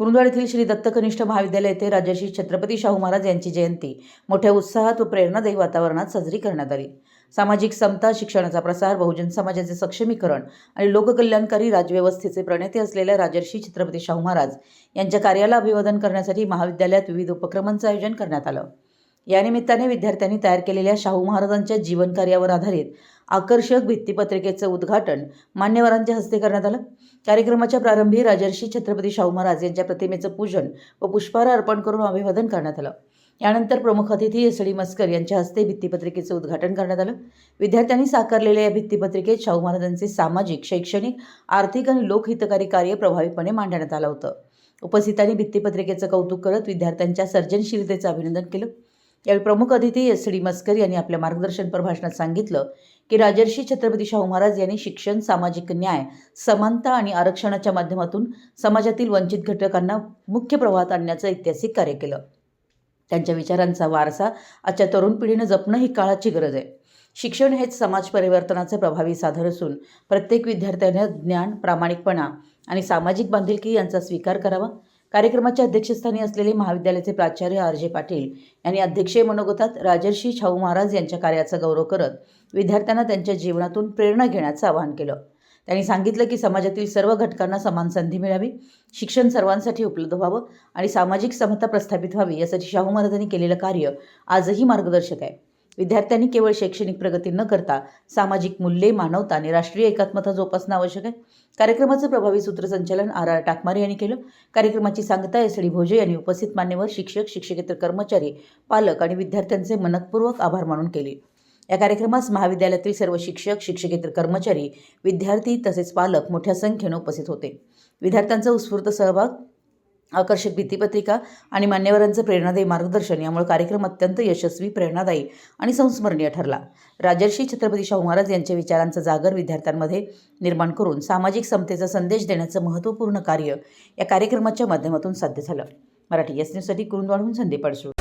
कुरुंदवाड येथील श्री दत्त कनिष्ठ महाविद्यालय येथे राजर्षी छत्रपती शाहू महाराज यांची जयंती मोठ्या उत्साहात व प्रेरणादायी वातावरणात साजरी करण्यात आली। सामाजिक समता, शिक्षणाचा प्रसार, बहुजन समाजाचे सक्षमीकरण आणि लोककल्याणकारी राजव्यवस्थेचे प्रणेते असलेल्या राजर्षी छत्रपती शाहू महाराज यांच्या कार्याला अभिवादन करण्यासाठी महाविद्यालयात विविध उपक्रमांचे आयोजन करण्यात आलं। या निमित्ताने विद्यार्थ्यांनी तयार केलेल्या शाहू महाराजांच्या जीवनकार्यावर आधारित आकर्षक भित्तिपत्रिकेचं उद्घाटन मान्यवरांच्या हस्ते करण्यात आलं। कार्यक्रमाच्या प्रारंभी राजर्षी छत्रपती शाहू महाराज यांच्या प्रतिमेचं पूजन व पुष्पहार अर्पण करून अभिवादन करण्यात आलं। यानंतर प्रमुख अतिथी एस.डी. मस्कर यांच्या हस्ते भित्तिपत्रिकेचं उद्घाटन करण्यात आलं। विद्यार्थ्यांनी साकारलेल्या या भित्तिपत्रिकेत शाहू महाराजांचे सामाजिक, शैक्षणिक, आर्थिक आणि लोकहितकारी कार्य प्रभावीपणे मांडण्यात आलं होतं। उपस्थितांनी भित्तिपत्रिकेचं कौतुक करत विद्यार्थ्यांच्या सर्जनशीलतेचं अभिनंदन केलं। यावेळी प्रमुख अतिथी एस.डी. मस्कर यांनी आपल्या मार्गदर्शनपर भाषणात सांगितलं की राजर्षी छत्रपती शाहू महाराज यांनी शिक्षण, सामाजिक न्याय, समानता आणि आरक्षणाच्या माध्यमातून समाजातील वंचित घटकांना मुख्य प्रवाहात आणण्याचं ऐतिहासिक कार्य केलं। त्यांच्या विचारांचा वारसा आजच्या तरुण पिढीनं जपणं ही काळाची गरज आहे। शिक्षण हेच समाज परिवर्तनाचे प्रभावी साधन असून प्रत्येक विद्यार्थ्याने ज्ञान, प्रामाणिकपणा आणि सामाजिक बांधिलकी यांचा स्वीकार करावा। कार्यक्रमाच्या अध्यक्षस्थानी असलेले महाविद्यालयाचे प्राचार्य आर.जे. पाटील यांनी अध्यक्षीय मनोगतात राजर्षी शाहू महाराज यांच्या कार्याचा गौरव करत विद्यार्थ्यांना त्यांच्या जीवनातून प्रेरणा घेण्याचं आवाहन केलं। त्यांनी सांगितलं की समाजातील सर्व घटकांना समान संधी मिळावी, शिक्षण सर्वांसाठी उपलब्ध व्हावं आणि सामाजिक समता प्रस्थापित व्हावी यासाठी शाहू महाराजांनी केलेलं कार्य आजही मार्गदर्शक आहे। विद्यार्थ्यांनी केवळ शैक्षणिक प्रगती न करता सामाजिक मूल्ये, मानवता आणि राष्ट्रीय एकात्मता जोपासणं आवश्यक आहे। कार्यक्रमाचं प्रभावी सूत्रसंचालन आर.आर. टाकमारे यांनी केलं। कार्यक्रमाची सांगता एस.डी. भोजे यांनी उपस्थित मान्यवर, शिक्षक, शिक्षकेतर कर्मचारी, पालक आणि विद्यार्थ्यांचे मनपूर्वक आभार मानून केले। या कार्यक्रमास महाविद्यालयातील सर्व शिक्षक, शिक्षकेतर कर्मचारी, विद्यार्थी तसेच पालक मोठ्या संख्येने उपस्थित होते। विद्यार्थ्यांचा उत्स्फूर्त सहभाग, आकर्षक भित्तिपत्रिका आणि मान्यवरांचं प्रेरणादायी मार्गदर्शन यामुळे कार्यक्रम अत्यंत यशस्वी, प्रेरणादायी आणि संस्मरणीय ठरला। राजर्षी छत्रपती शाहू महाराज यांच्या विचारांचा जागर विद्यार्थ्यांमध्ये निर्माण करून सामाजिक समतेचा संदेश देण्याचं महत्त्वपूर्ण कार्य या कार्यक्रमाच्या माध्यमातून साध्य झालं। मराठी एस न्यूजसाठी कुरुंदवाडहून संदीप अडसूळ।